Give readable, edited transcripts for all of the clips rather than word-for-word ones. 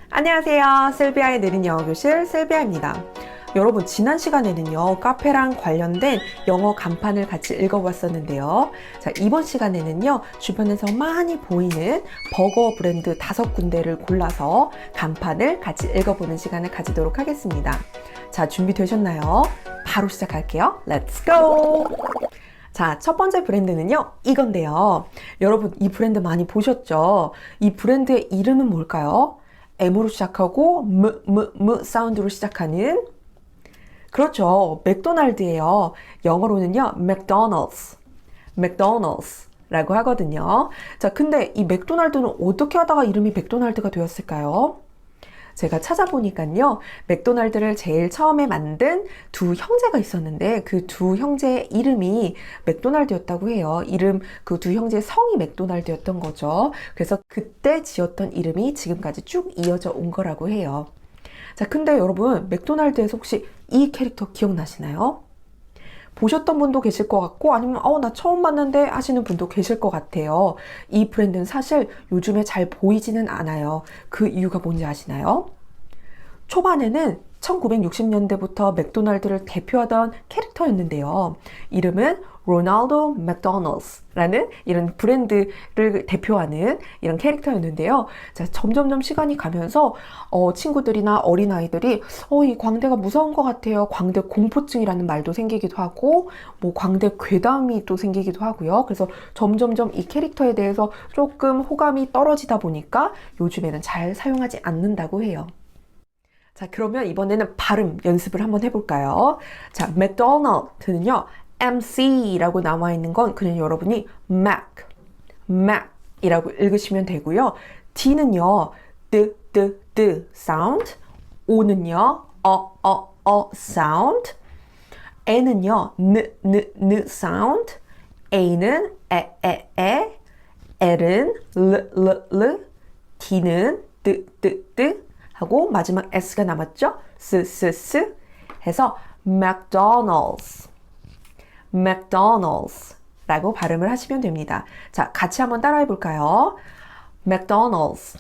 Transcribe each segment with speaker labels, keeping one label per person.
Speaker 1: 안녕하세요. 실비아의 느린 영어 교실 실비아입니다. 여러분, 지난 시간에는요, 카페랑 관련된 영어 간판을 같이 읽어봤었는데요. 자, 이번 시간에는요, 주변에서 많이 보이는 버거 브랜드 5군데를 골라서 간판을 같이 읽어보는 시간을 가지도록 하겠습니다. 자, 준비되셨나요? 바로 시작할게요. Let's go! 자, 첫 번째 브랜드는요, 이건데요. 여러분, 이 브랜드 많이 보셨죠? 이 브랜드의 이름은 뭘까요? M으로 시작하고 사운드로 시작하는, 그렇죠, 맥도날드예요. 영어로는요, 맥도날드라고 하거든요. 자, 근데 이 맥도날드는 어떻게 하다가 이름이 맥도날드가 되었을까요? 제가 찾아보니까요, 맥도날드를 제일 처음에 만든 두 형제가 있었는데 그 두 형제의 이름이 맥도날드였다고 해요. 그 두 형제의 성이 맥도날드였던 거죠. 그래서 그때 지었던 이름이 지금까지 쭉 이어져 온 거라고 해요. 자, 근데 여러분, 맥도날드에서 혹시 이 캐릭터 기억나시나요? 보셨던 분도 계실 것 같고, 아니면 나 처음 봤는데 하시는 분도 계실 것 같아요. 이 브랜드는 사실 요즘에 잘 보이지는 않아요. 그 이유가 뭔지 아시나요? 초반에는 1960년대부터 맥도날드를 대표하던 캐릭터였는데요. 이름은 로널드 맥도널드라는 이런 브랜드를 대표하는 이런 캐릭터였는데요. 자, 점점점 시간이 가면서 친구들이나 어린아이들이 이 광대가 무서운 것 같아요. 광대 공포증이라는 말도 생기기도 하고, 광대 괴담이 또 생기기도 하고요. 그래서 점점점 이 캐릭터에 대해서 조금 호감이 떨어지다 보니까 요즘에는 잘 사용하지 않는다고 해요. 자, 그러면 이번에는 발음 연습을 한번 해볼까요? 자, 맥도날드는요, MC라고 나와 있는 건 그냥 여러분이 Mac이라고 읽으시면 되고요. D는요, D 사운드, O는요, 사운드, N은요, N 사운드, A는 에, L은 L, D는 D 하고 마지막 S가 남았죠? S 해서 McDonald's라고 발음을 하시면 됩니다. 자, 같이 한번 따라해 볼까요? McDonald's.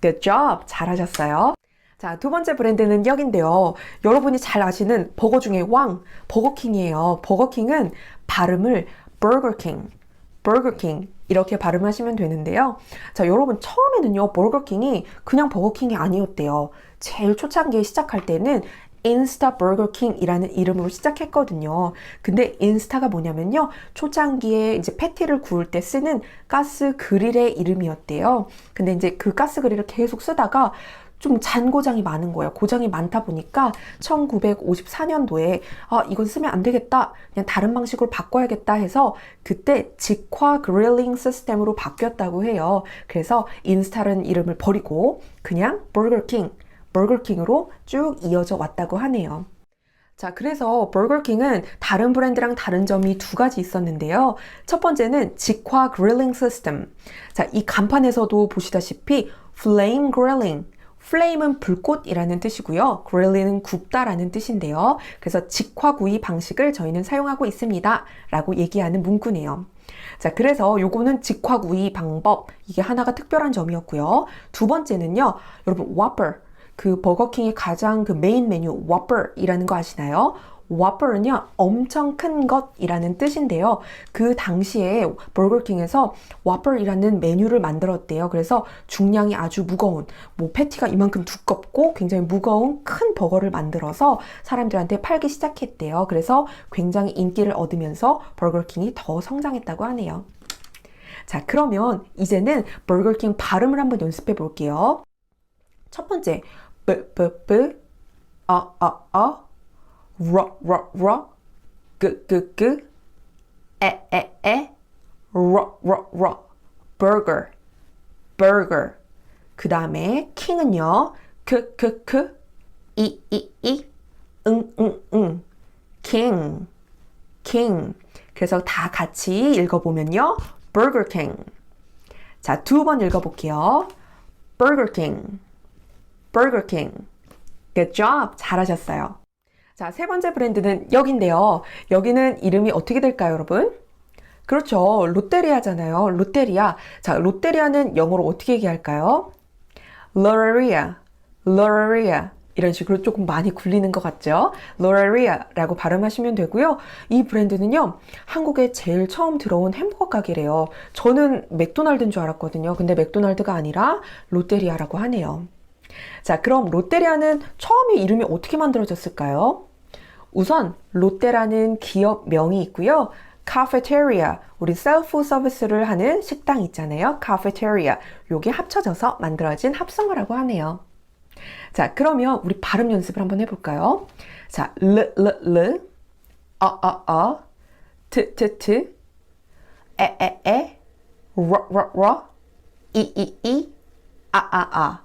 Speaker 1: Good job. 잘하셨어요. 자, 두 번째 브랜드는 여긴데요. 여러분이 잘 아시는 버거 중에 왕, 버거킹이에요. 버거킹은 발음을 버거킹 이렇게 발음하시면 되는데요. 자, 여러분, 처음에는요, 버거킹이 그냥 버거킹이 아니었대요. 제일 초창기에 시작할 때는 인스타 버거킹이라는 이름으로 시작했거든요. 근데 인스타가 뭐냐면요, 초창기에 이제 패티를 구울 때 쓰는 가스 그릴의 이름이었대요. 근데 이제 그 가스 그릴을 계속 쓰다가 좀 잔고장이 많은 거예요. 고장이 많다 보니까 1954년도에 이건 쓰면 안 되겠다, 그냥 다른 방식으로 바꿔야겠다 해서 그때 직화 그릴링 시스템으로 바뀌었다고 해요. 그래서 인스타라는 이름을 버리고 그냥 버거킹으로 쭉 이어져 왔다고 하네요. 자, 그래서 버거킹은 다른 브랜드랑 다른 점이 두 가지 있었는데요. 첫 번째는 직화 그릴링 시스템. 자, 이 간판에서도 보시다시피 flame grilling, flame은 불꽃이라는 뜻이고요. grilling은 굽다라는 뜻인데요. 그래서 직화구이 방식을 저희는 사용하고 있습니다 라고 얘기하는 문구네요. 자, 그래서 요거는 직화구이 방법, 이게 하나가 특별한 점이었고요. 두 번째는요, 여러분, Whopper, 그 버거킹의 가장 그 메인 메뉴 Whopper이라는 거 아시나요? Whopper는요, 엄청 큰 것이라는 뜻인데요. 그 당시에 버거킹에서 Whopper이라는 메뉴를 만들었대요. 그래서 중량이 아주 무거운, 패티가 이만큼 두껍고 굉장히 무거운 큰 버거를 만들어서 사람들한테 팔기 시작했대요. 그래서 굉장히 인기를 얻으면서 버거킹이 더 성장했다고 하네요. 자, 그러면 이제는 버거킹 발음을 한번 연습해 볼게요. 첫 번째, 러, 끄, 에, 러, burger. 그 다음에 킹은요, 이, 응, king. 그래서 다 같이 읽어보면요, Burger King. 자, 두 번 읽어볼게요. Burger King. Good job. 잘하셨어요. 자, 세 번째 브랜드는 여기인데요. 여기는 이름이 어떻게 될까요, 여러분? 그렇죠. 롯데리아잖아요. 롯데리아. 자, 롯데리아는 영어로 어떻게 얘기할까요? Lotteria, Lotteria. 이런 식으로 조금 많이 굴리는 것 같죠? Lotteria라고 발음하시면 되고요. 이 브랜드는요, 한국에 제일 처음 들어온 햄버거 가게래요. 저는 맥도날드인 줄 알았거든요. 근데 맥도날드가 아니라 롯데리아라고 하네요. 자, 그럼 롯데리아는 처음에 이름이 어떻게 만들어졌을까요? 우선 롯데라는 기업명이 있고요. 카페테리아, 우리 셀프 서비스를 하는 식당 있잖아요. 카페테리아, 요게 합쳐져서 만들어진 합성어라고 하네요. 자, 그러면 우리 발음 연습을 한번 해볼까요? 자, 트, 에, 이, 아.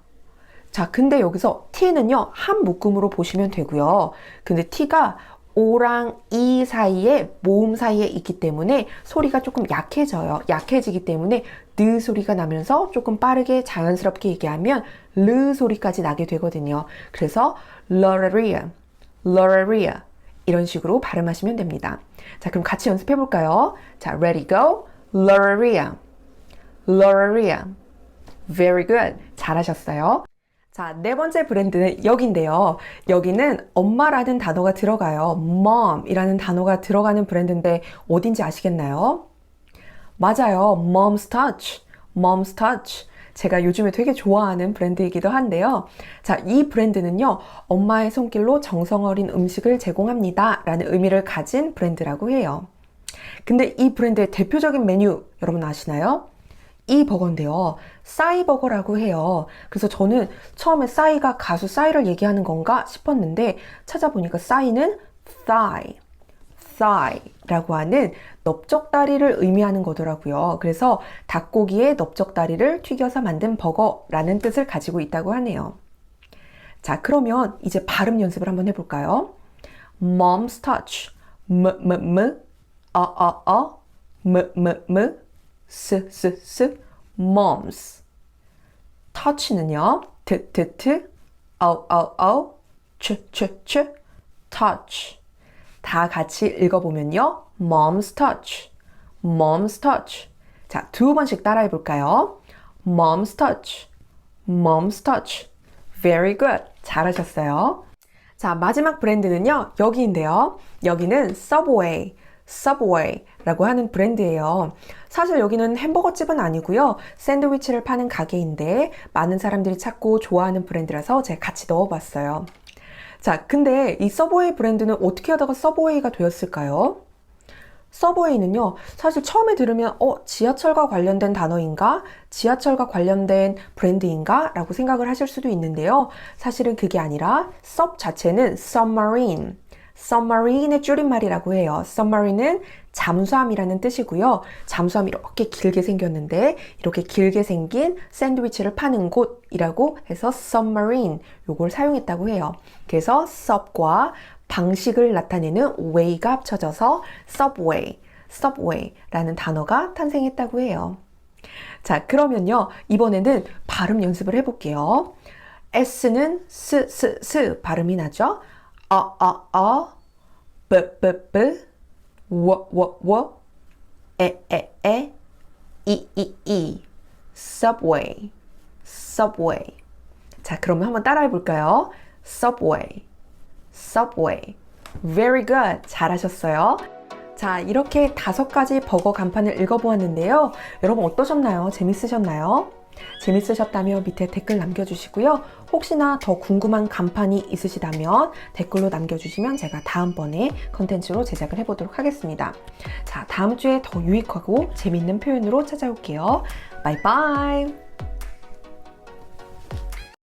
Speaker 1: 자, 근데 여기서 T는요, 한 묶음으로 보시면 되고요. 근데 T가 O랑 E 사이에, 모음 사이에 있기 때문에 소리가 조금 약해져요. 약해지기 때문에 느 소리가 나면서 조금 빠르게 자연스럽게 얘기하면 르 소리까지 나게 되거든요. 그래서 Lotteria, Lotteria 이런 식으로 발음하시면 됩니다. 자, 그럼 같이 연습해 볼까요? 자, ready, go. Lotteria, Lotteria. Very good. 잘하셨어요. 자, 네 번째 브랜드는 여기인데요. 여기는 엄마라는 단어가 들어가요. mom이라는 단어가 들어가는 브랜드인데 어딘지 아시겠나요? 맞아요. Mom's Touch. Mom's Touch. 제가 요즘에 되게 좋아하는 브랜드이기도 한데요. 자, 이 브랜드는요, 엄마의 손길로 정성 어린 음식을 제공합니다. 라는 의미를 가진 브랜드라고 해요. 근데 이 브랜드의 대표적인 메뉴 여러분 아시나요? 이 버거인데요. 싸이 버거라고 해요. 그래서 저는 처음에 싸이가 가수 싸이를 얘기하는 건가 싶었는데 찾아보니까 싸이는 thigh라고 하는 넓적다리를 의미하는 거더라고요. 그래서 닭고기에 넓적다리를 튀겨서 만든 버거라는 뜻을 가지고 있다고 하네요. 자, 그러면 이제 발음 연습을 한번 해볼까요? Mom's touch, moms. touch는요, touch. 다 같이 읽어보면요, mom's touch, mom's touch. 자, 두 번씩 따라해 볼까요? mom's touch, mom's touch. Very good. 잘하셨어요. 자, 마지막 브랜드는요, 여기인데요. 여기는 Subway라고 하는 브랜드예요. 사실 여기는 햄버거 집은 아니고요. 샌드위치를 파는 가게인데 많은 사람들이 찾고 좋아하는 브랜드라서 제가 같이 넣어봤어요. 자, 근데 이 서브웨이 브랜드는 어떻게 하다가 서브웨이가 되었을까요? 서브웨이는요, 사실 처음에 들으면 지하철과 관련된 단어인가? 지하철과 관련된 브랜드인가? 라고 생각을 하실 수도 있는데요. 사실은 그게 아니라 sub 자체는 submarine의 줄임말이라고 해요. submarine은 잠수함이라는 뜻이고요. 잠수함이 이렇게 길게 생겼는데 이렇게 길게 생긴 샌드위치를 파는 곳이라고 해서 submarine 요걸 사용했다고 해요. 그래서 sub과 방식을 나타내는 way가 합쳐져서 subway라는 단어가 탄생했다고 해요. 자, 그러면요. 이번에는 발음 연습을 해볼게요. S는 스 발음이 나죠? 워, 에, 이. subway. 자, 그러면 한번 따라해 볼까요? subway. Very good. 잘하셨어요. 자, 이렇게 5가지 버거 간판을 읽어보았는데요. 여러분 어떠셨나요? 재밌으셨나요? 재밌으셨다면 밑에 댓글 남겨주시고요. 혹시나 더 궁금한 간판이 있으시다면 댓글로 남겨주시면 제가 다음번에 컨텐츠로 제작을 해보도록 하겠습니다. 자, 다음 주에 더 유익하고 재밌는 표현으로 찾아올게요. 바이바이.